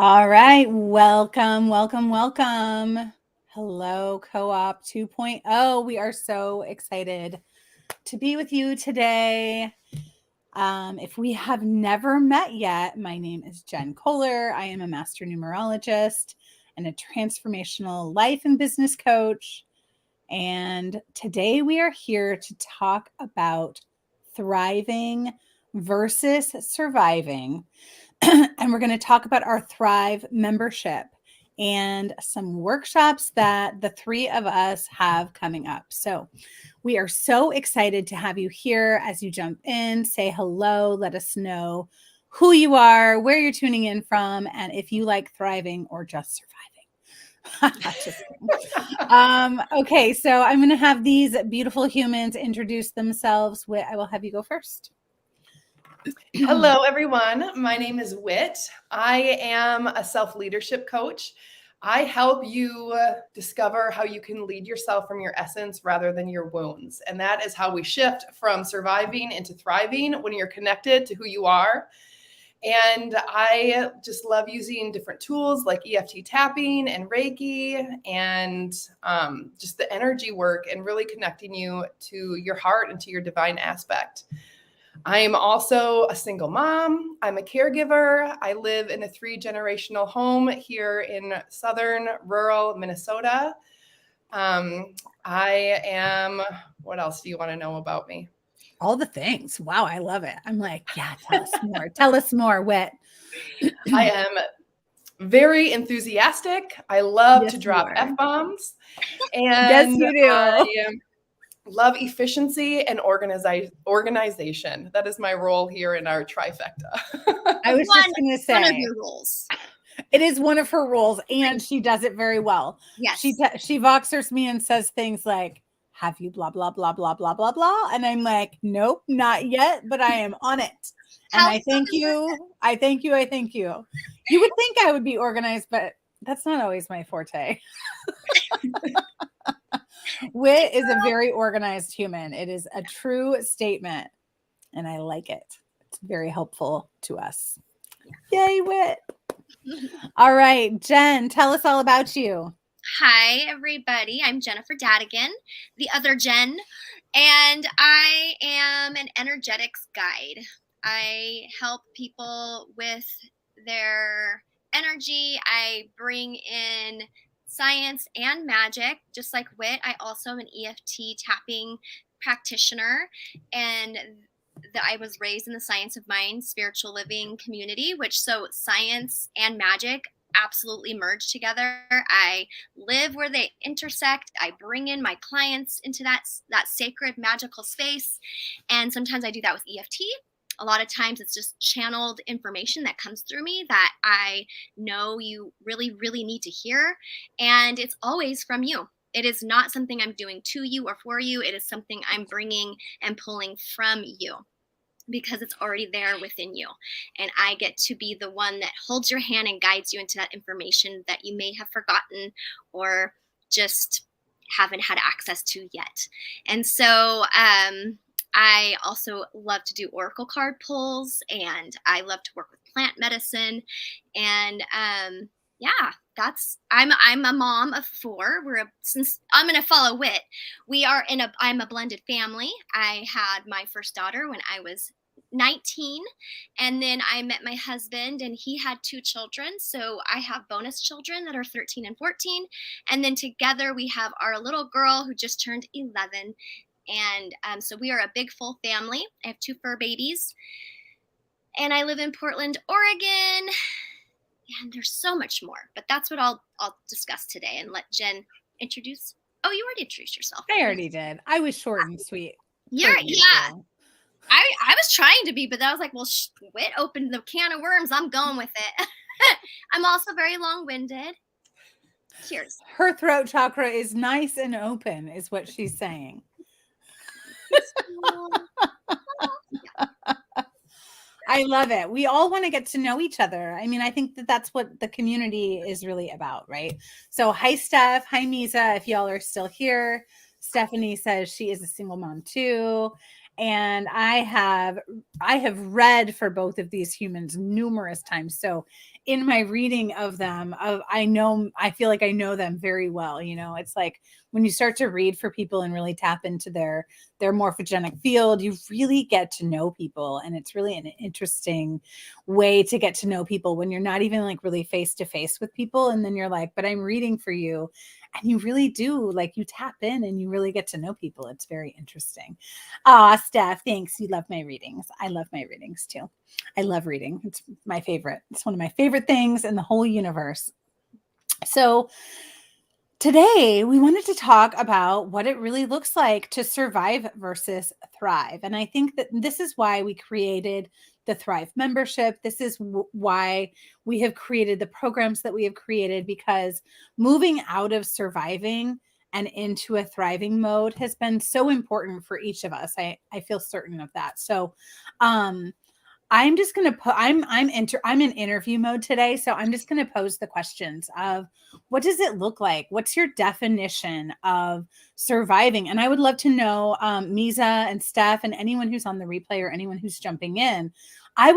All right. Welcome, welcome, welcome. Hello, Co-op 2.0. We are so excited to be with you today. If we have never met yet, my name is Jen Kohler. I am a master numerologist and a transformational life and business coach. And today we are here to talk about thriving versus surviving. And we're going to talk about our Thrive membership and some workshops that the three of us have coming up. So we are so excited to have you here. As you jump in, say hello, let us know who you are, where you're tuning in from, and if you like thriving or just surviving. Okay, so I'm going to have these beautiful humans introduce themselves. I will have you go first. Hello, everyone. My name is Whit. I am a self-leadership coach. I help you discover how you can lead yourself from your essence rather than your wounds. And that is how we shift from surviving into thriving when you're connected to who you are. And I just love using different tools like EFT tapping and Reiki and just the energy work and really connecting you to your heart and to your divine aspect. I am also a single mom. I'm a caregiver. I live in a 3-generational home here in southern rural Minnesota. What else do you want to know about me? All the things. Wow, I love it. I'm like, yeah, tell us more. Tell us more, Whit. I am very enthusiastic. I love to drop F-bombs. And yes, you do. I love efficiency and organization. That is my role here in our trifecta. I was just going to say. One of your roles. It is one of her roles, and she does it very well. Yes. She Voxers me and says things like, have you blah, blah, blah, blah, blah, blah, blah. And I'm like, nope, not yet, but I am on it. And I thank you. I thank you. I thank you. You would think I would be organized, but that's not always my forte. Whit is a very organized human. It is a true statement, and I like it. It's very helpful to us. Yay, Whit. All right, Jen, tell us all about you. Hi, everybody. I'm Jennifer Dadigan, the other Jen, and I am an energetics guide. I help people with their energy. I bring in science and magic, just like Whit. I also am an EFT tapping practitioner, and I was raised in the Science of Mind spiritual living community, so science and magic absolutely merge together. I live where they intersect. I bring in my clients into that sacred magical space, and sometimes I do that with EFT. A lot of times it's just channeled information that comes through me that I know you really, really need to hear, and it's always from you. It is not something I'm doing to you or for you. It is something I'm bringing and pulling from you because it's already there within you. And I get to be the one that holds your hand and guides you into that information that you may have forgotten or just haven't had access to yet. And so I also love to do oracle card pulls, and I love to work with plant medicine. And I'm a mom of 4. Since I'm going to follow Whit, I'm a blended family. I had my first daughter when I was 19, and then I met my husband, and he had 2 children. So I have bonus children that are 13 and 14. And then together we have our little girl who just turned 11. And so we are a big full family. I have 2 fur babies, and I live in Portland, Oregon. And there's so much more, but that's what I'll discuss today and let Jen introduce. Oh, you already introduced yourself. I already did. I was short and sweet. Yeah. I was trying to be, but I was like, well, Whit opened the can of worms. I'm going with it. I'm also very long-winded. Cheers. Her throat chakra is nice and open, is what she's saying. I love it. We all want to get to know each other. I mean, I think that's what the community is really about, right? So hi, Steph. Hi, Misa, if y'all are still here. Stephanie says she is a single mom too. And I have read for both of these humans numerous times. So in my reading of them, I feel like I know them very well. You know, it's like when you start to read for people and really tap into their morphogenic field, you really get to know people. And it's really an interesting way to get to know people when you're not even like really face to face with people. And then you're like, but I'm reading for you. And you really do, like, you tap in and you really get to know people. It's very interesting. Steph, thanks. You love my readings. I love my readings too. I love reading. It's my favorite. It's one of my favorite things in the whole universe. So today we wanted to talk about what it really looks like to survive versus thrive. And I think that this is why we created the Thrive membership. This is why we have created the programs that we have created, because moving out of surviving and into a thriving mode has been so important for each of us. I feel certain of that. So I'm just going to put, I'm in interview mode today. So I'm just going to pose the questions of, what does it look like? What's your definition of surviving? And I would love to know, Misa and Steph and anyone who's on the replay or anyone who's jumping in, we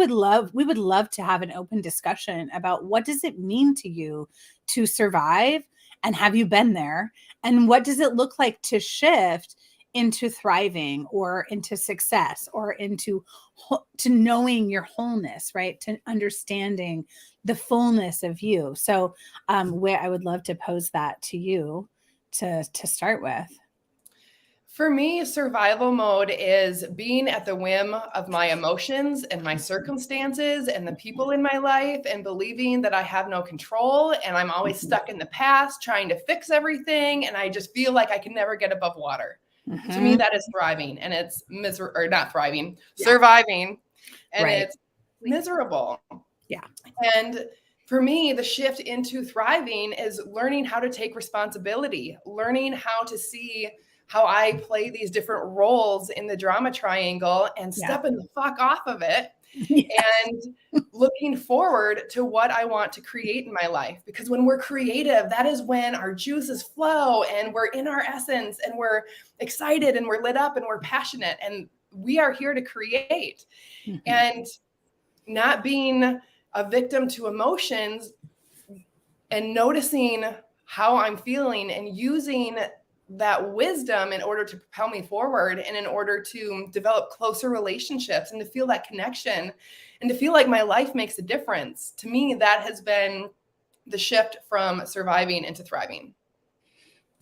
would love to have an open discussion about, what does it mean to you to survive? And have you been there? And what does it look like to shift into thriving or into success or into to knowing your wholeness, right? To understanding the fullness of you. So where I would love to pose that to you to start with. For me, survival mode is being at the whim of my emotions and my circumstances and the people in my life, and believing that I have no control and I'm always stuck in the past trying to fix everything. And I just feel like I can never get above water. To me, that is thriving, and it's not thriving, surviving, and it's miserable. Yeah. And for me, the shift into thriving is learning how to take responsibility, learning how to see how I play these different roles in the drama triangle and stepping the fuck off of it. And looking forward to what I want to create in my life. Because when we're creative, that is when our juices flow and we're in our essence and we're excited and we're lit up and we're passionate and we are here to create. And not being a victim to emotions and noticing how I'm feeling and using that wisdom in order to propel me forward and in order to develop closer relationships and to feel that connection and to feel like my life makes a difference. To me, that has been the shift from surviving into thriving.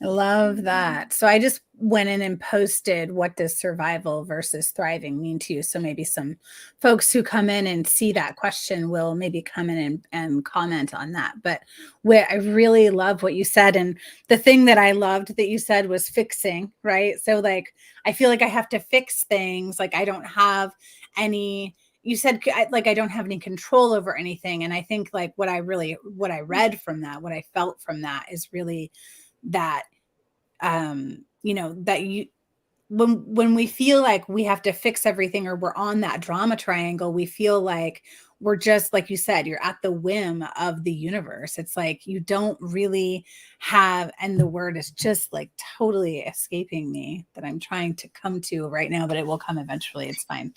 I love that. So I just went in and posted, what does survival versus thriving mean to you? So maybe some folks who come in and see that question will maybe come in and comment on that. But where I really love what you said. And the thing that I loved that you said was fixing, right? So like, I feel like I have to fix things. Like I don't have any, you said like, I don't have any control over anything. And I think like what I read from that, what I felt from that is really that, you know, that you, when we feel like we have to fix everything or we're on that drama triangle, we feel like we're just, like you said, you're at the whim of the universe. It's like you don't really have, and the word is just like totally escaping me that I'm trying to come to right now, but it will come eventually. It's fine.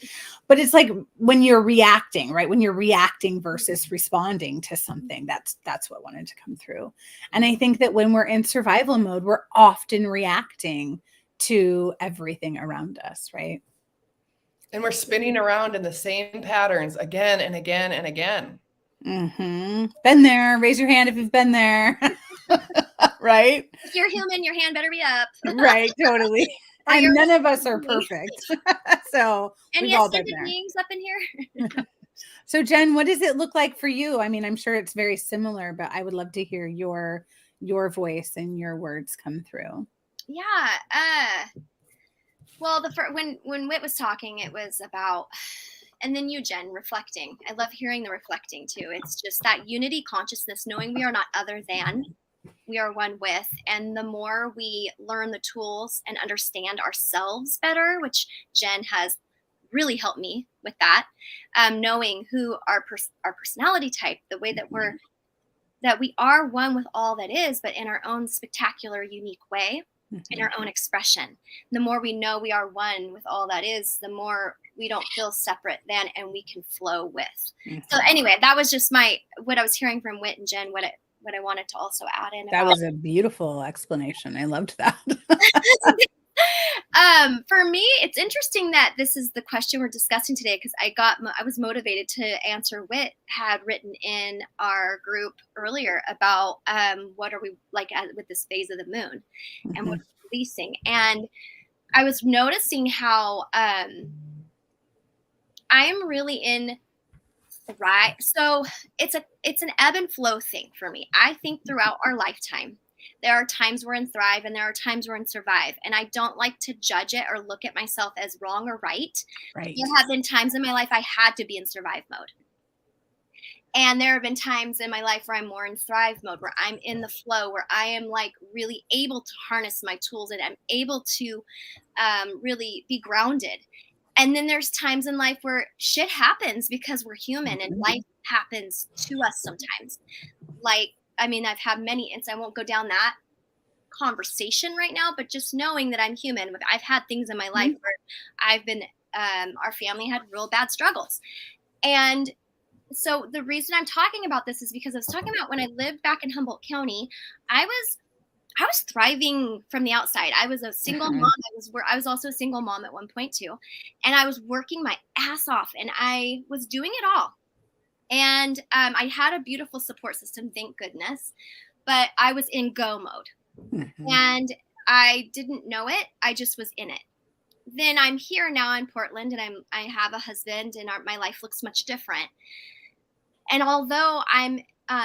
But it's like when you're reacting, right? When you're reacting versus responding to something, that's what wanted to come through. And I think that when we're in survival mode, we're often reacting to everything around us, right? And we're spinning around in the same patterns again and again and again. Been there. Raise your hand if you've been there. Right? If you're human, your hand better be up. Right, totally. And none of us are perfect. So any ascended beings up in here? So Jen, what does it look like for you? I mean, I'm sure it's very similar, but I would love to hear your voice and your words come through. Yeah. Well, when Whit was talking, it was about, and then you, Jen, reflecting. I love hearing the reflecting too. It's just that unity consciousness, knowing we are not other than, we are one with. And the more we learn the tools and understand ourselves better, which Jen has really helped me with that, knowing who our personality type, the way that we are one with all that is, but in our own spectacular, unique way. in our own expression. The more we know we are one with all that is, the more we don't feel separate than, and we can flow with. So anyway, that was just what I was hearing from Whit and Jen, what I wanted to also add in. That was a beautiful explanation. I loved that. For me, it's interesting that this is the question we're discussing today, because I was motivated to answer Whit had written in our group earlier about what are we like with this phase of the moon and what we're releasing. And I was noticing how I am really in thrive. So it's an ebb and flow thing for me. I think throughout our lifetime, there are times we're in thrive and there are times we're in survive. And I don't like to judge it or look at myself as wrong or right. Right. There have been times in my life I had to be in survive mode. And there have been times in my life where I'm more in thrive mode, where I'm in the flow, where I am like really able to harness my tools and I'm able to really be grounded. And then there's times in life where shit happens because we're human and life happens to us sometimes. I've had many instances. I won't go down that conversation right now, but just knowing that I'm human. I've had things in my life where I've been, our family had real bad struggles. And so the reason I'm talking about this is because I was talking about when I lived back in Humboldt County, I was thriving from the outside. I was a single mom. I was also a single mom at one point too. And I was working my ass off and I was doing it all. And I had a beautiful support system, thank goodness, but I was in go mode and I didn't know it. I just was in it. Then I'm here now in Portland and I have a husband and my life looks much different. And although I'm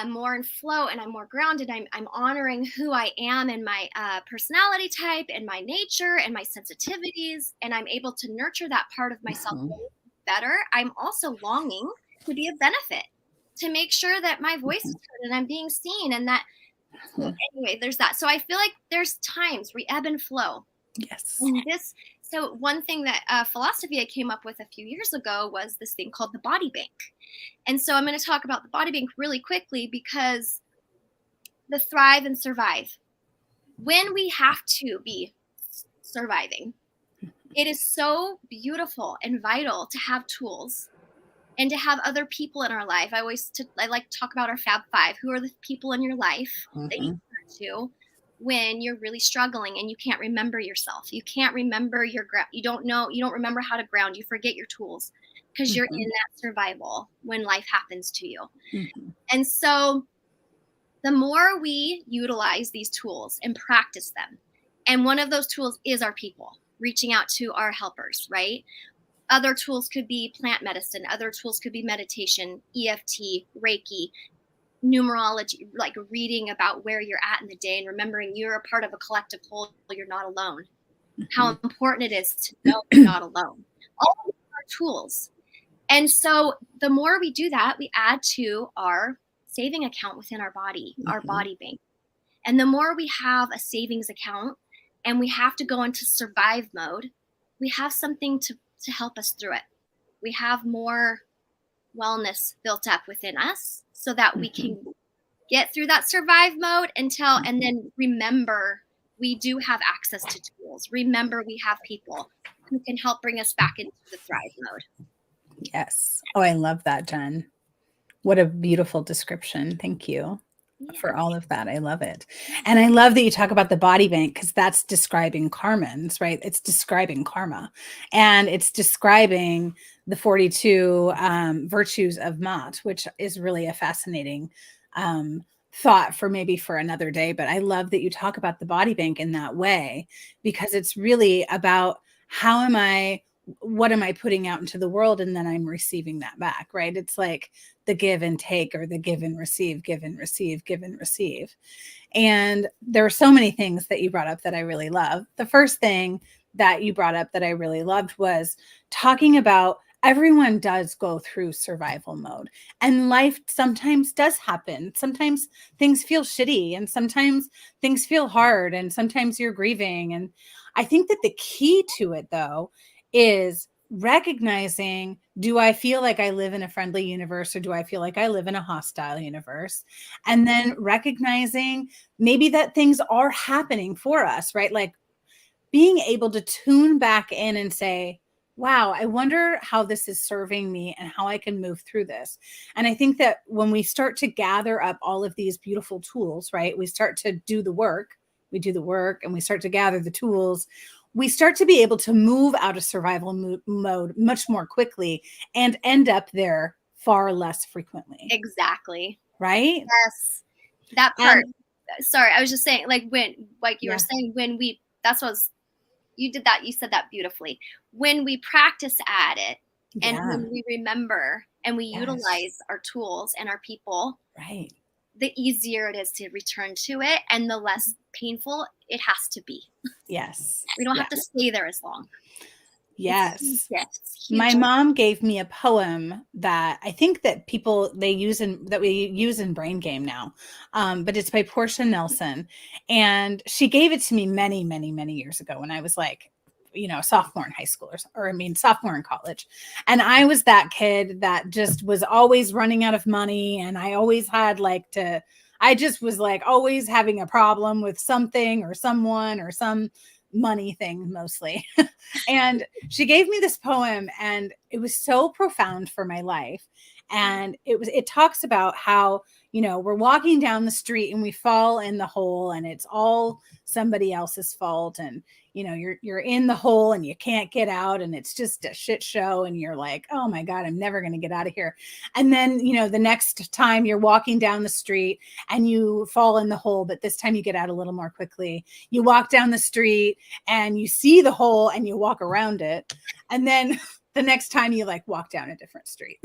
more in flow and I'm more grounded, I'm honoring who I am and my personality type and my nature and my sensitivities. And I'm able to nurture that part of myself better. I'm also longing to be of benefit, to make sure that my voice is heard and I'm being seen. And that, anyway, there's that. So I feel like there's times we ebb and flow. Yes. And so one thing that philosophy I came up with a few years ago was this thing called the body bank. And so I'm going to talk about the body bank really quickly because the thrive and survive, when we have to be surviving, it is so beautiful and vital to have tools and to have other people in our life. I like to talk about our Fab Five. Who are the people in your life that you turn to when you're really struggling and you can't remember yourself? You can't remember you don't remember how to ground. You forget your tools because you're in that survival when life happens to you. And so the more we utilize these tools and practice them, and one of those tools is our people, reaching out to our helpers, right? Other tools could be plant medicine. Other tools could be meditation, EFT, Reiki, numerology, like reading about where you're at in the day and remembering you're a part of a collective whole. You're not alone. How important it is to know you're not alone. All of these are tools. And so the more we do that, we add to our saving account within our body, our body bank. And the more we have a savings account and we have to go into survive mode, we have something to help us through it. We have more wellness built up within us so that we can get through that survive mode and then remember we do have access to tools. Remember we have people who can help bring us back into the thrive mode. Yes. Oh, I love that, Jen. What a beautiful description. Thank you for all of that. I love it. And I love that you talk about the body bank because that's describing Karmans, right? It's describing karma and it's describing the 42 virtues of Maat, which is really a fascinating thought for another day. But I love that you talk about the body bank in that way because it's really about what am I putting out into the world? And then I'm receiving that back, right? It's like the give and take or the give and receive, give and receive, give and receive. And there are so many things that you brought up that I really love. The first thing that you brought up that I really loved was talking about everyone does go through survival mode and life sometimes does happen. Sometimes things feel shitty and sometimes things feel hard and sometimes you're grieving. And I think that the key to it though, is recognizing, do I feel like I live in a friendly universe or do I feel like I live in a hostile universe? And then recognizing maybe that things are happening for us, right? Like being able to tune back in and say, wow, I wonder how this is serving me and how I can move through this. And I think that when we start to gather up all of these beautiful tools, right, we start to do the work, we do the work and we start to gather the tools, we start to be able to move out of survival mode much more quickly and end up there far less frequently. Exactly. Right? Yes. That part. Sorry, I was just saying, like you were saying, when we, that's what was, you did that, you said that beautifully. When we practice at it and when we remember and we utilize our tools and our people, right, the easier it is to return to it and the less painful it has to be. Yes. We don't have to stay there as long. Yes. My mom gave me a poem that I think that we use in Brain Game now. But it's by Portia Nelson. And she gave it to me many, many, many years ago when I was like, sophomore in high school sophomore in college. And I was that kid that just was always running out of money. And I always had I just was like always having a problem with something or someone or some money thing mostly. And she gave me this poem and it was so profound for my life. And it talks about how, we're walking down the street and we fall in the hole and it's all somebody else's fault. And, you're in the hole and you can't get out and it's just a shit show. And you're like, oh my God, I'm never going to get out of here. And then, the next time you're walking down the street and you fall in the hole, but this time you get out a little more quickly. You walk down the street and you see the hole and you walk around it. And then the next time you walk down a different street.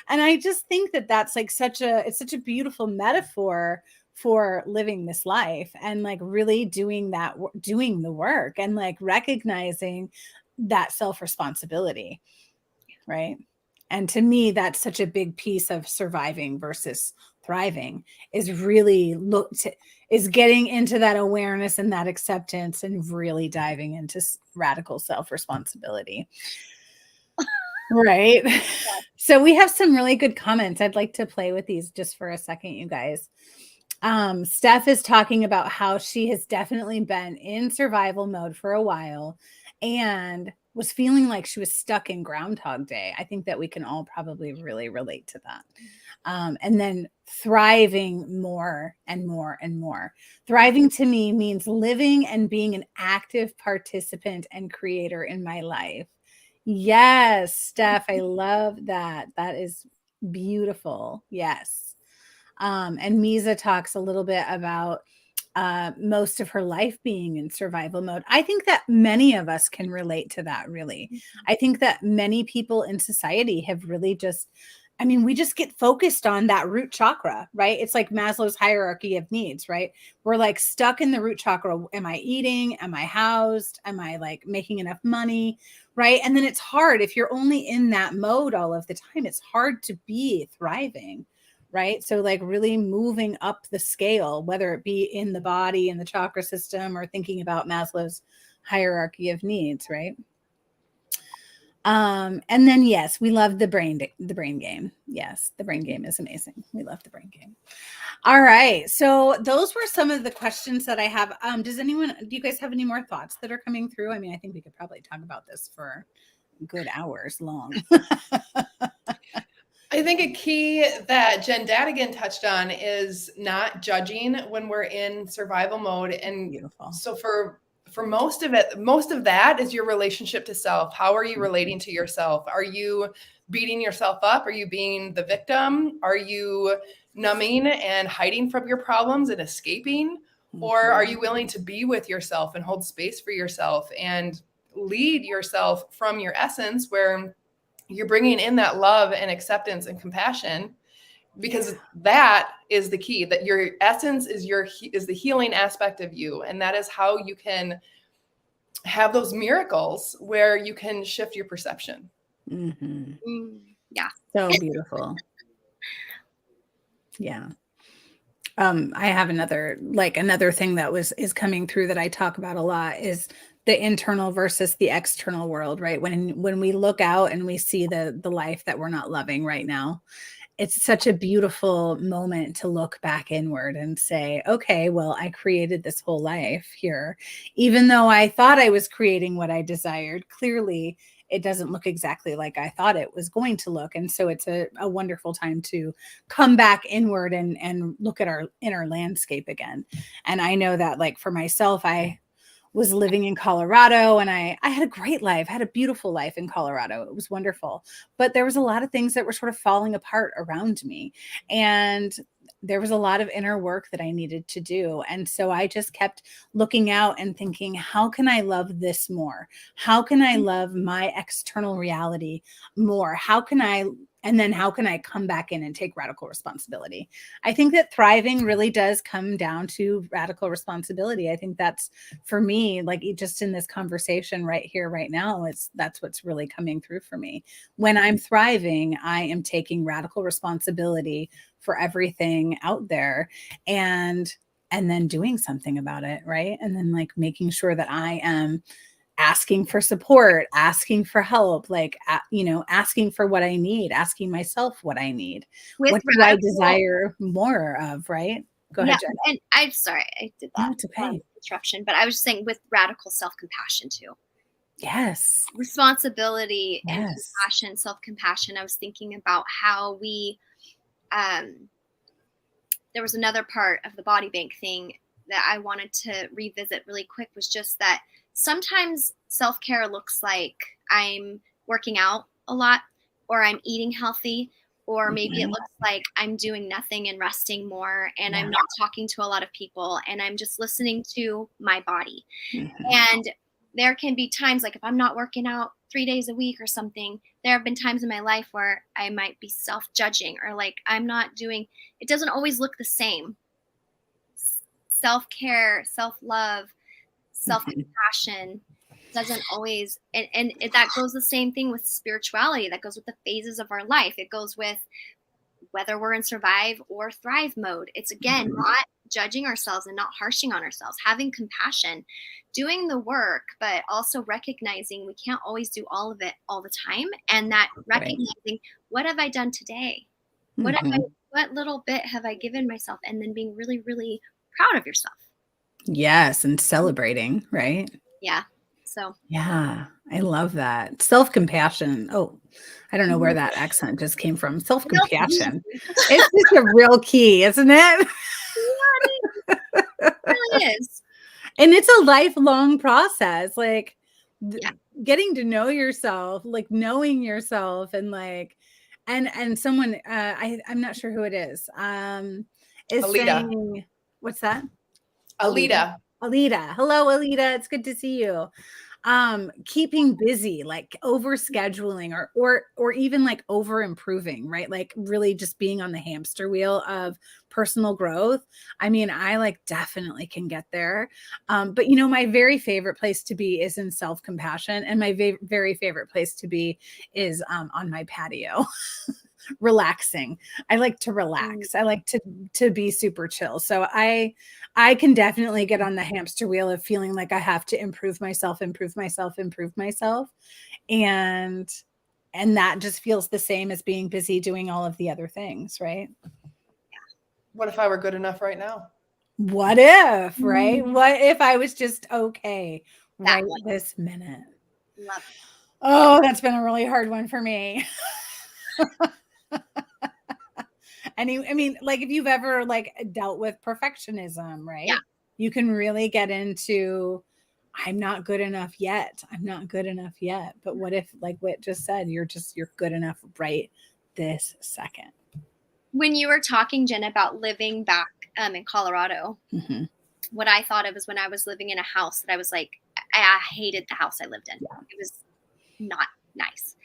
And I just think that that's it's such a beautiful metaphor for living this life and really doing the work and recognizing that self-responsibility. Right. And to me, that's such a big piece of surviving versus thriving is really is getting into that awareness and that acceptance and really diving into radical self-responsibility. Right. So we have some really good comments. I'd like to play with these just for a second, you guys. Steph is talking about how she has definitely been in survival mode for a while and was feeling like she was stuck in Groundhog Day. I think that we can all probably really relate to that. And then thriving more and more and more. Thriving to me means living and being an active participant and creator in my life. Yes, Steph, I love that. That is beautiful. Yes. And Misa talks a little bit about most of her life being in survival mode. I think that many of us can relate to that, really. I think that many people in society have really we just get focused on that root chakra, right? It's like Maslow's hierarchy of needs, right? We're stuck in the root chakra. Am I eating? Am I housed? Am I making enough money? Right. And then it's hard if you're only in that mode all of the time, it's hard to be thriving. Right. So really moving up the scale, whether it be in the body, in the chakra system, or thinking about Maslow's hierarchy of needs. Right. And then, yes, we love the brain game. Yes. The brain game is amazing. We love the brain game. All right. So those were some of the questions that I have. Do you guys have any more thoughts that are coming through? I think we could probably talk about this for good hours long. I think a key that Jen Dadigan touched on is not judging when we're in survival mode. And beautiful. So for most of that is your relationship to self. How are you relating to yourself? Are you beating yourself up? Are you being the victim? Are you numbing and hiding from your problems and escaping? Or are you willing to be with yourself and hold space for yourself and lead yourself from your essence, where you're bringing in that love and acceptance and compassion? Because that is the key, that your essence is the healing aspect of you. And that is how you can have those miracles where you can shift your perception. Mm-hmm. Yeah. So beautiful. Yeah. I have another thing that is coming through that I talk about a lot is the internal versus the external world, right? When we look out and we see the life that we're not loving right now, it's such a beautiful moment to look back inward and say, okay, well, I created this whole life here. Even though I thought I was creating what I desired, clearly it doesn't look exactly like I thought it was going to look. And so it's a wonderful time to come back inward and look at our inner landscape again. And I know that, like, for myself, I was living in Colorado, and I had a great life, had a beautiful life in Colorado. It was wonderful, but there was a lot of things that were sort of falling apart around me. And there was a lot of inner work that I needed to do. And so I just kept looking out and thinking, how can I love this more? How can I love my external reality more? And then how can I come back in and take radical responsibility? I think that thriving really does come down to radical responsibility. I think that's, for me, like, just in this conversation right here, right now, that's what's really coming through for me. When I'm thriving, I am taking radical responsibility for everything out there, and then doing something about it, right? And then, like, making sure that I am asking for support, asking for help, like, asking for what I need, asking myself what I need. With What do I desire more of, right? Go ahead, Jen. And I'm sorry, I did that. No, it's okay. Interruption, but I was just saying with radical self-compassion too. Yes. Responsibility and Yes. compassion, self-compassion. I was thinking about how we, there was another part of the body bank thing that I wanted to revisit really quick, was just that sometimes self-care looks like I'm working out a lot, or I'm eating healthy, or maybe it looks like I'm doing nothing and resting more, and I'm not talking to a lot of people, and I'm just listening to my body. And there can be times, like if I'm not working out 3 days a week or something, there have been times in my life where I might be self-judging, or like I'm not doing, it doesn't always look the same. Self-care, self-love, self-compassion doesn't always, and that goes the same thing with spirituality. That goes with the phases of our life. It goes with whether we're in survive or thrive mode. It's, again, not judging ourselves and not harshing on ourselves, having compassion, doing the work, but also recognizing we can't always do all of it all the time. And that recognizing, what have I done today? What little bit have I given myself? And then being really, really proud of yourself. Yes. And celebrating, right? Yeah. So. Yeah, I love that. Self-compassion. Oh, I don't know where that accent just came from. Self-compassion. It's just a real key, isn't it? Yeah, it really is. And it's a lifelong process. Like, getting to know yourself, like knowing yourself, and like, and someone, I'm not sure who it is Alita. saying, what's that? Alita. Hello, Alita. It's good to see you. Keeping busy, like over scheduling, or even like over improving, right? Like really just being on the hamster wheel of personal growth. I mean, I like definitely can get there. But my very favorite place to be is in self-compassion. And my very favorite place to be is on my patio. Relaxing. I like to relax. I like to be super chill. So I can definitely get on the hamster wheel of feeling like I have to improve myself. And that just feels the same as being busy doing all of the other things, right? What if I were good enough right now? What if, right? What if I was just okay right this minute? Love it. Oh, that's been a really hard one for me. And I mean, like, if you've ever like dealt with perfectionism, right? Yeah. You can really get into, I'm not good enough yet. But what if, like Whit just said, you're good enough right this second? When you were talking, Jen, about living back in Colorado, what I thought of is when I was living in a house that I was like, I hated the house I lived in. Yeah. It was not nice.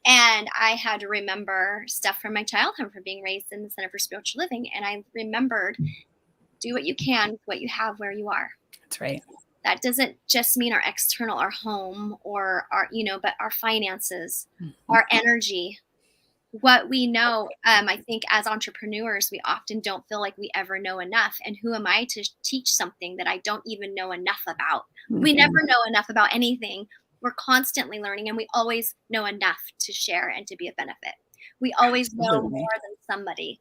And I had to remember stuff from my childhood, from being raised in the Center for Spiritual Living. And I remembered, do what you can with what you have where you are. That's right. That doesn't just mean our external, our home, or our, but our finances, our energy, what we know, I think as entrepreneurs, we often don't feel like we ever know enough. And who am I to teach something that I don't even know enough about? We never know enough about anything. We're constantly learning, and we always know enough to share and to be a benefit. We always know Absolutely. more than somebody.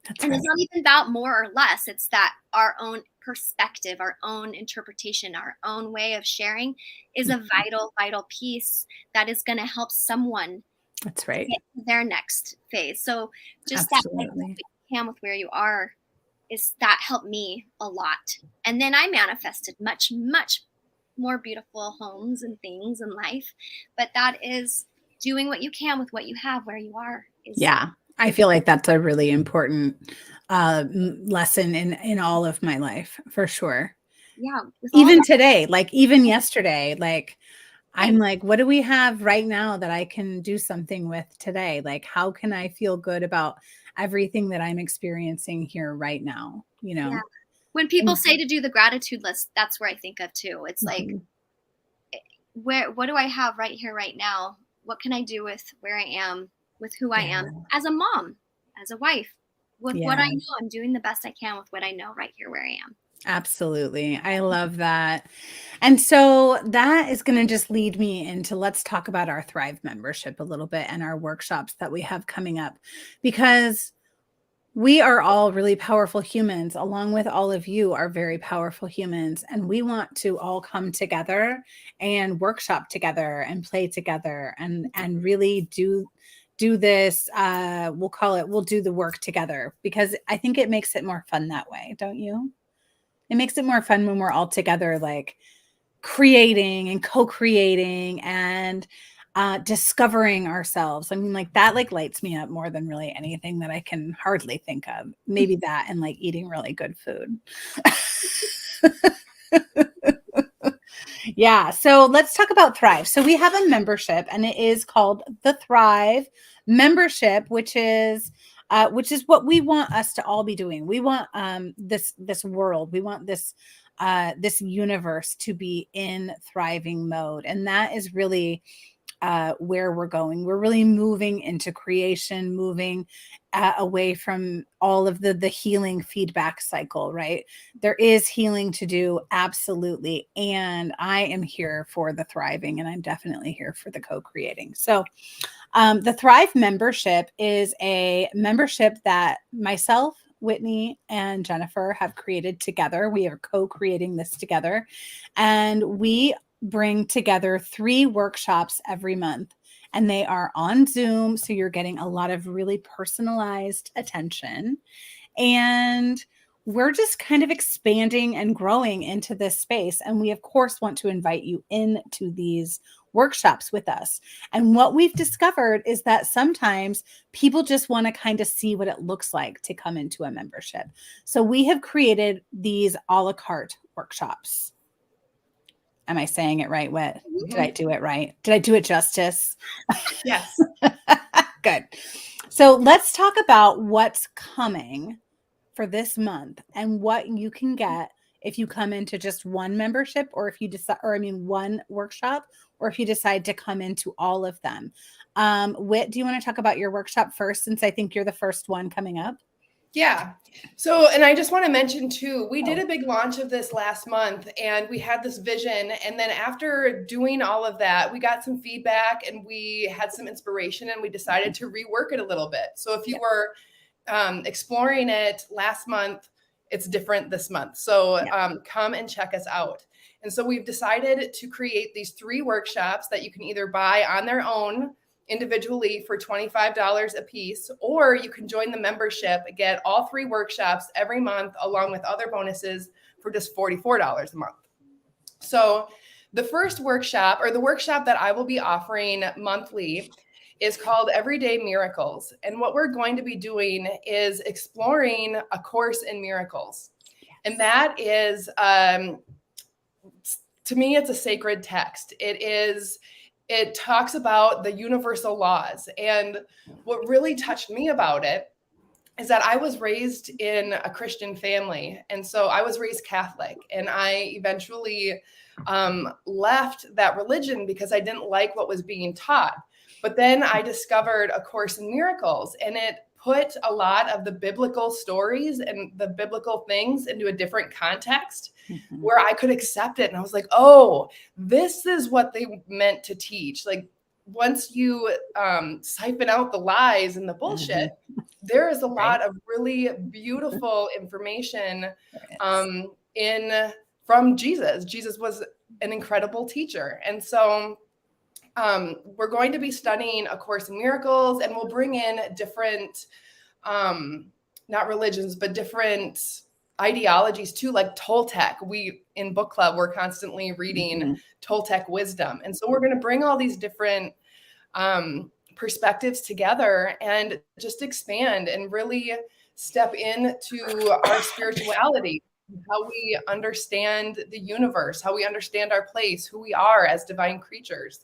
That's And right. it's not even about more or less. It's that our own perspective, our own interpretation, our own way of sharing is a vital, vital piece that is going to help someone That's right. get to their next phase. So just that like, Absolutely. what you can with where you are is that helped me a lot. And then I manifested much, much more beautiful homes and things in life. But that is doing what you can with what you have where you are. Yeah. I feel like that's a really important lesson in all of my life, for sure. Yeah. Even today, like even yesterday, like I'm like, what do we have right now that I can do something with today? Like, how can I feel good about everything that I'm experiencing here right now? Yeah. When people And- say to do the gratitude list, that's where I think of too. It's like, what do I have right here, right now? What can I do with where I am, with who I am as a mom, as a wife, with what I know? I'm doing the best I can with what I know right here where I am. Absolutely. I love that. And so that is going to just lead me into let's talk about our Thrive membership a little bit and our workshops that we have coming up, because we are all really powerful humans, along with all of you are very powerful humans. And we want to all come together and workshop together and play together and really do this. We'll do the work together, because I think it makes it more fun that way. Don't you? It makes it more fun when we're all together, like creating and co-creating and discovering ourselves. I mean, like that like lights me up more than really anything that I can hardly think of. Maybe that and like eating really good food. Yeah. So let's talk about Thrive. So we have a membership, and it is called the Thrive membership, which is what we want us to all be doing. We want this world. We want this universe to be in thriving mode, and that is really where we're going. We're really moving into creation, moving away from all of the healing feedback cycle, right? There is healing to do, absolutely. And I am here for the thriving, and I'm definitely here for the co-creating. So the Thrive membership is a membership that myself, Whitney, and Jennifer have created together. We are co-creating this together, and we bring together 3 workshops every month, and they are on Zoom. So you're getting a lot of really personalized attention, and we're just kind of expanding and growing into this space. And we, of course, want to invite you into these workshops with us. And what we've discovered is that sometimes people just want to kind of see what it looks like to come into a membership. So we have created these a la carte workshops. Am I saying it right, Whit? Did I do it right? Did I do it justice? Yes. Good. So let's talk about what's coming for this month and what you can get if you come into just one membership, or if you decide, one workshop, or if you decide to come into all of them. Whit, do you want to talk about your workshop first, since I think you're the first one coming up? Yeah. So, and I just want to mention too, we did a big launch of this last month, and we had this vision. And then after doing all of that, we got some feedback and we had some inspiration, and we decided to rework it a little bit. So if you were exploring it last month, it's different this month. So come and check us out. And so we've decided to create these 3 workshops that you can either buy on their own individually for $25 a piece, or you can join the membership, get all 3 workshops every month along with other bonuses for just $44 a month. So the first workshop, or the workshop that I will be offering monthly, is called Everyday Miracles. And what we're going to be doing is exploring A Course in Miracles. And that is, to me, it's a sacred text. It talks about the universal laws. And what really touched me about it is that I was raised in a Christian family. And so I was raised Catholic, and I eventually left that religion because I didn't like what was being taught. But then I discovered A Course in Miracles, and it put a lot of the biblical stories and the biblical things into a different context where I could accept it. And I was like, oh, this is what they meant to teach. Like, once you siphon out the lies and the bullshit, there is a lot of really beautiful information from Jesus. Jesus was an incredible teacher. And so we're going to be studying A Course in Miracles, and we'll bring in different, not religions, but different ideologies too, like Toltec. In book club, we're constantly reading Toltec wisdom. And so we're going to bring all these different perspectives together and just expand and really step into our spirituality, how we understand the universe, how we understand our place, who we are as divine creatures.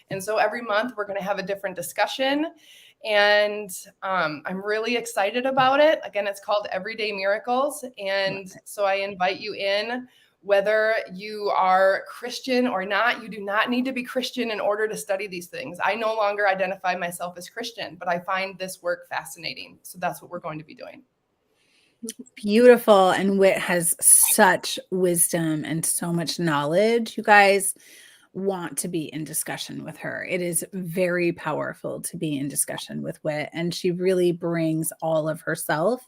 And so every month we're going to have a different discussion, and I'm really excited about it. Again, it's called Everyday Miracles. And so I invite you in, whether you are Christian or not. You do not need to be Christian in order to study these things. I no longer identify myself as Christian, but I find this work fascinating. So that's what we're going to be doing. Beautiful. And Whit has such wisdom and so much knowledge. You guys want to be in discussion with her. It is very powerful to be in discussion with Whit, and she really brings all of herself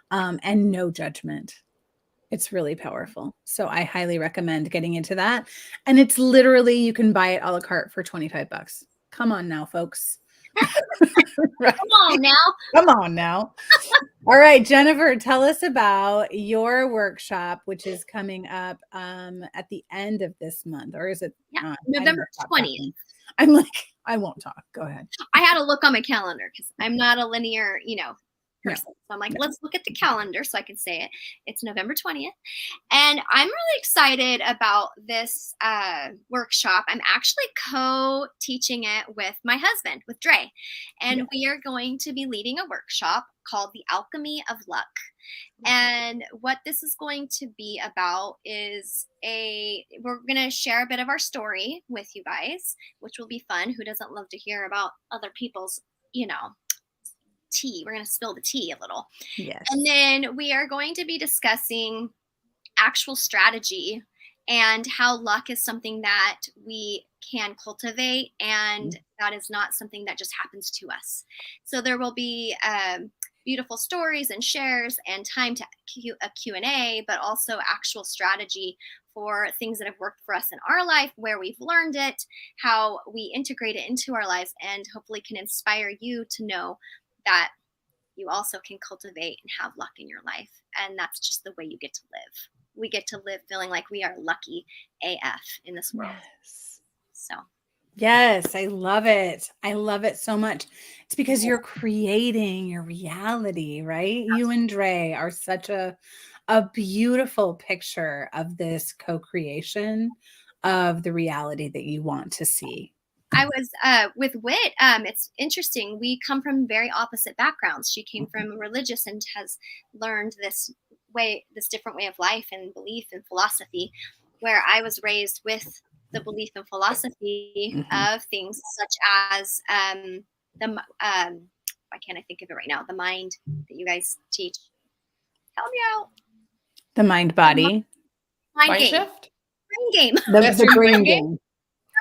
and no judgment. It's really powerful. So I highly recommend getting into that. And it's literally, you can buy it a la carte for $25. Come on now, folks. Right. Come on now. Come on now. All right, Jennifer, tell us about your workshop, which is coming up at the end of this month, or is it? November 20th. I'm like, I won't talk. Go ahead. I had to look on my calendar because I'm not a linear, person. So I'm like, let's look at the calendar so I can say it. It's November 20th. And I'm really excited about this workshop. I'm actually co-teaching it with my husband, with Dre. And we are going to be leading a workshop called The Alchemy of Luck. And what this is going to be about is we're going to share a bit of our story with you guys, which will be fun. Who doesn't love to hear about other people's, tea? We're going to spill the tea a little. Yes. And then we are going to be discussing actual strategy and how luck is something that we can cultivate, and that is not something that just happens to us. So there will be beautiful stories and shares and time to a Q&A, but also actual strategy for things that have worked for us in our life, where we've learned it, how we integrate it into our lives, and hopefully can inspire you to know that you also can cultivate and have luck in your life. And that's just the way you get to live. We get to live feeling like we are lucky AF in this world. Yes. So. Yes, I love it. I love it so much. It's because you're creating your reality, right? You and Dre are such a beautiful picture of this co-creation of the reality that you want to see. I was with Whit. It's interesting. We come from very opposite backgrounds. She came from religious and has learned this different way of life and belief and philosophy, where I was raised with the belief and philosophy of things such as why can't I think of it right now? The mind that you guys teach. Help me out. The mind body. Mind game. Shift. Brain game. The brain game.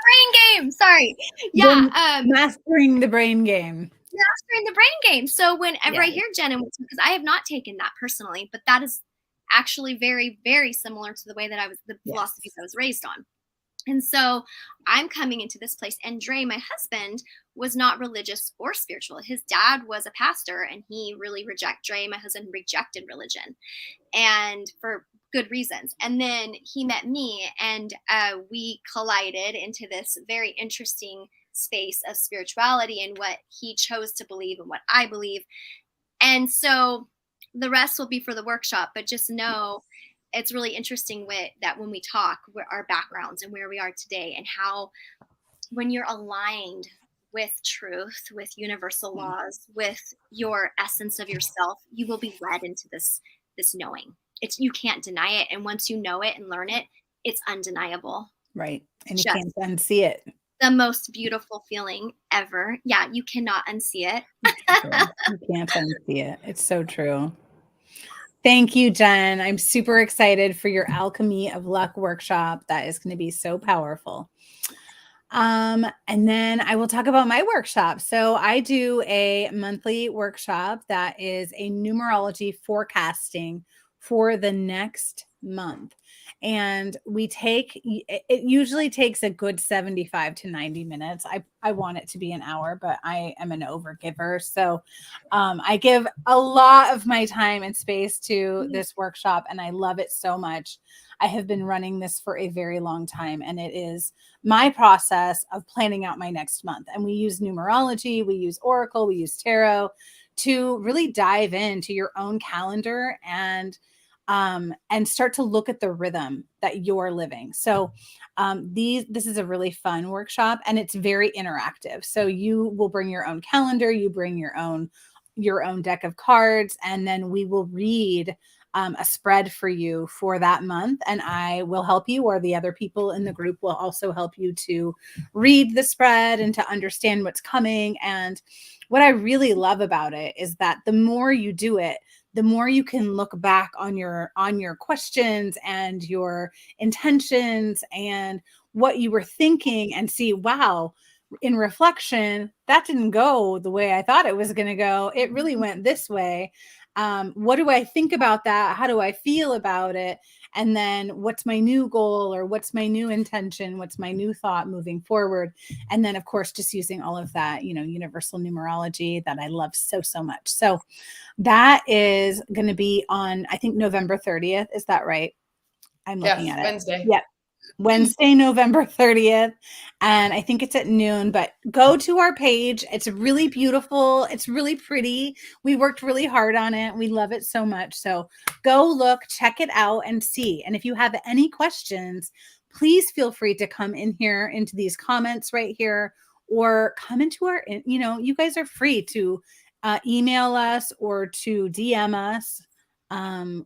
Brain game. Sorry. Yeah. Mastering the brain game. Mastering the brain game. So whenever I hear Jenna, because I have not taken that personally, but that is actually very, very similar to the way that the philosophies I was raised on. And so I'm coming into this place, and Dre, my husband, was not religious or spiritual. His dad was a pastor, and he really Dre, my husband, rejected religion, and for good reasons. And then he met me, and we collided into this very interesting space of spirituality and what he chose to believe and what I believe. And so the rest will be for the workshop, but just know it's really interesting that when we talk, our backgrounds and where we are today, and how when you're aligned with truth, with universal laws, with your essence of yourself, you will be led into this knowing. You can't deny it. And once you know it and learn it, it's undeniable. Right. And you can't unsee it. the most beautiful feeling ever. Yeah, you cannot unsee it. You can't unsee it. It's so true. Thank you, Jen. I'm super excited for your Alchemy of Luck workshop. That is going to be so powerful. And then I will talk about my workshop. So I do a monthly workshop that is a numerology forecasting for the next month. And it usually takes a good 75 to 90 minutes. I want it to be an hour, but I am an overgiver. So I give a lot of my time and space to this workshop, and I love it so much. I have been running this for a very long time, and it is my process of planning out my next month. And we use numerology, we use Oracle, we use tarot to really dive into your own calendar and start to look at the rhythm that you're living. So this is a really fun workshop, and it's very interactive. So you will bring your own calendar, you bring your own deck of cards, and then we will read a spread for you for that month, and I will help you, or the other people in the group will also help you to read the spread and to understand what's coming. And what I really love about it is that the more you do it, the more you can look back on your questions and your intentions and what you were thinking and see, wow, in reflection, that didn't go the way I thought it was going to go. It really went this way. What do I think about that? How do I feel about it? And then what's my new goal, or what's my new intention? What's my new thought moving forward? And then, of course, just using all of that, universal numerology that I love so, so much. So that is going to be on, I think, November 30th. Is that right? I'm looking at it. Wednesday. Yep. Wednesday, November 30th. And I think it's at noon, but go to our page. It's really beautiful. It's really pretty. We worked really hard on it. We love it so much. So go look, check it out and see. And if you have any questions, please feel free to come in here into these comments right here, or come into our, you guys are free to email us or to DM us.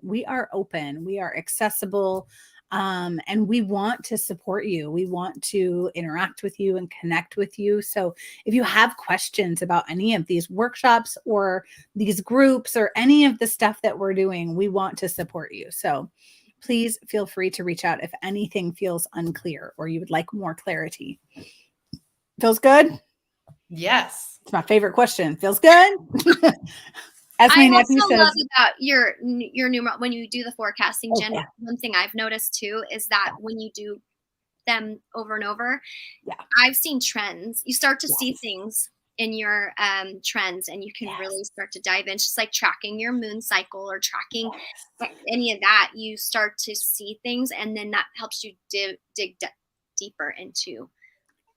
We are open. We are accessible. And we want to support you. We want to interact with you and connect with you. So if you have questions about any of these workshops or these groups or any of the stuff that we're doing, we want to support you. So please feel free to reach out if anything feels unclear or you would like more clarity. Feels good? Yes. It's my favorite question. Feels good? As my nephew says, love about your numeral when you do the forecasting, Jen. Yeah. One thing I've noticed too is that when you do them over and over, I've seen trends. You start to see things in your trends, and you can really start to dive in. It's just like tracking your moon cycle or tracking any of that. You start to see things, and then that helps you dig deeper into.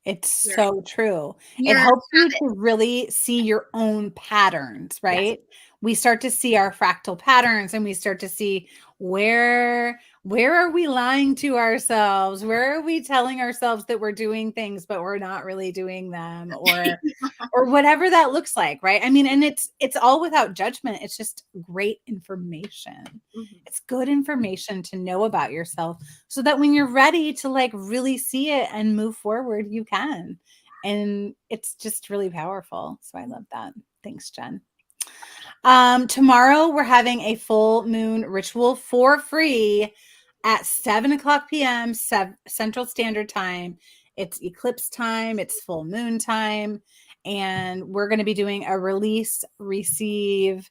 It's so true. It helps you to really see your own patterns, right? Yes. We start to see our fractal patterns, and we start to see where are we lying to ourselves? Where are we telling ourselves that we're doing things, but we're not really doing them, or whatever that looks like, right? I mean, and it's all without judgment. It's just great information. Mm-hmm. It's good information to know about yourself, so that when you're ready to like really see it and move forward, you can. And it's just really powerful. So I love that. Thanks, Jen. Tomorrow we're having a full moon ritual for free at 7:00 p.m. Central Standard Time. It's eclipse time, it's full moon time, and we're going to be doing a release, receive,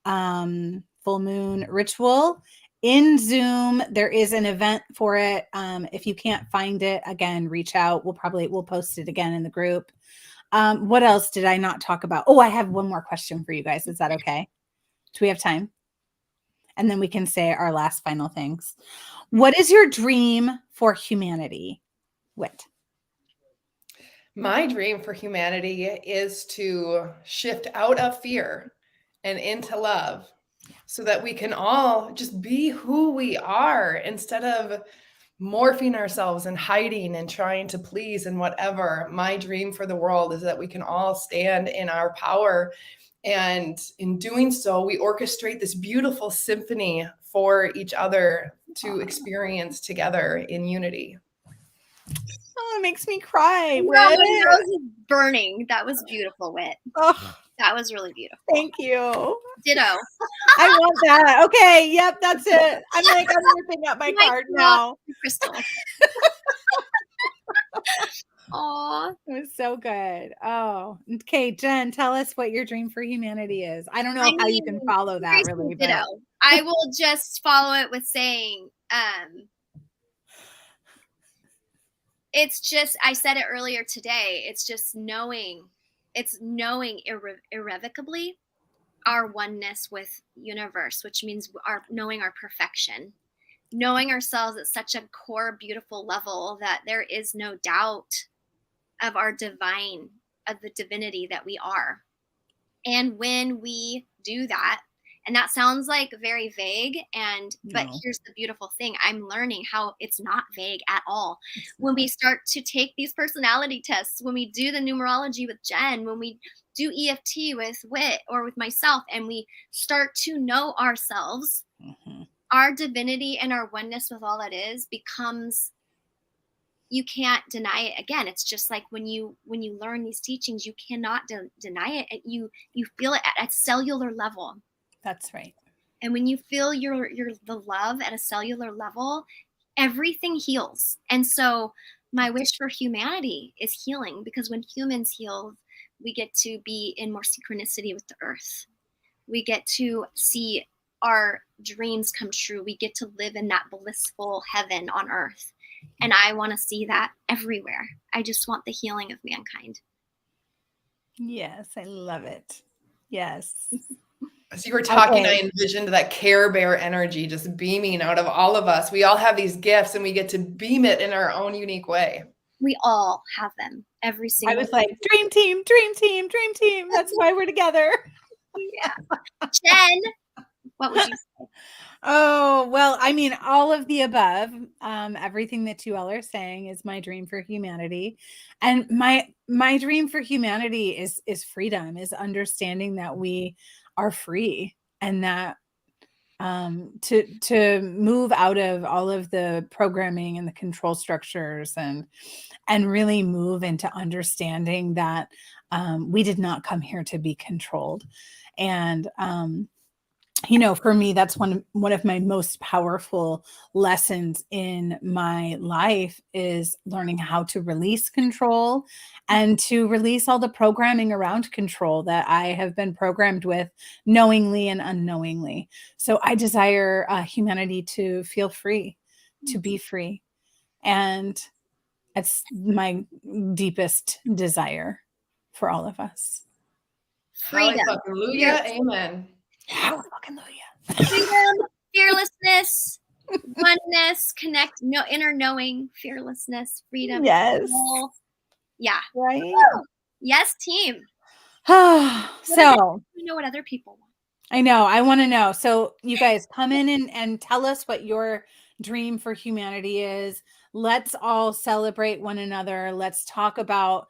full moon ritual in Zoom. There is an event for it. If you can't find it, again, reach out. We'll post it again in the group. What else did I not talk about? Oh, I have one more question for you guys. Is that okay? Do we have time? And then we can say our last final things. What is your dream for humanity, Whit? My dream for humanity is to shift out of fear and into love, so that we can all just be who we are instead of morphing ourselves and hiding and trying to please and whatever. My dream for the world is that we can all stand in our power. And in doing so, we orchestrate this beautiful symphony for each other to experience together in unity. Oh, it makes me cry. No, Whit. my nose is burning. That was beautiful, Whit. Oh, That was really beautiful. thank you. Ditto. I want that. Okay. Yep. That's it. I'm ripping up my My card God. now. Crystal. Aw. It was so good. Oh, okay. Jen, tell us what your dream for humanity is. I don't know I how you can mean, follow that seriously, really, ditto. but I will just follow it with saying, it's just, I said it earlier today, it's just knowing irrevocably our oneness with universe, which means knowing our perfection, knowing ourselves at such a core, beautiful level that there is no doubt of our divine, of the divinity that we are. And when we do that, and that sounds like very vague, but here's the beautiful thing. I'm learning how it's not vague at all. When we start to take these personality tests, when we do the numerology with Jen, when we do EFT with Whit or with myself, and we start to know ourselves, our divinity and our oneness with all that is becomes, you can't deny it again. It's just like when you learn these teachings, you cannot deny it. You feel it at a cellular level. that's right. And when you feel the love at a cellular level, everything heals. And so my wish for humanity is healing, because when humans heal, we get to be in more synchronicity with the earth. We get to see our dreams come true. We get to live in that blissful heaven on earth. And I want to see that everywhere. I just want the healing of mankind. Yes, I love it. Yes. As you were talking, Okay. I envisioned that Care Bear energy just beaming out of all of us. We all have these gifts and we get to beam it in our own unique way. We all have them. Every single I was like, dream team, dream team, dream team. That's why we're together. Yeah. Jen, what would you say? Oh, well, I mean, all of the above, everything that you all are saying is my dream for humanity. And my dream for humanity is freedom, is understanding that we are free, and that to move out of all of the programming and the control structures, and really move into understanding that we did not come here to be controlled. And for me, that's one of my most powerful lessons in my life, is learning how to release control and to release all the programming around control that I have been programmed with, knowingly and unknowingly. So I desire humanity to feel free, to be free. And it's my deepest desire for all of us. Freedom. Hallelujah. Amen. Hallelujah. Freedom, fearlessness, oneness, inner knowing, fearlessness, freedom. Yes. Yeah. Right. Yes, team. So We know what other people want. I know. I want to know. So you guys come in and tell us what your dream for humanity is. Let's all celebrate one another. Let's talk about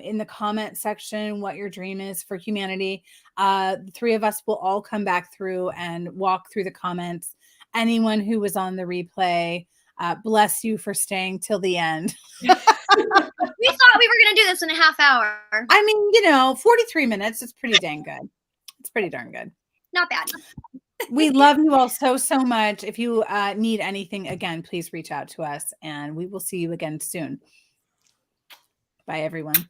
in the comment section what your dream is for humanity. The three of us will all come back through and walk through the comments. Anyone who was on the replay, bless you for staying till the end. We thought we were going to do this in a half hour. I mean, 43 minutes is pretty dang good. It's pretty darn good. Not bad. We love you all so much. If you need anything, again, please reach out to us, and we will see you again soon. Bye, everyone.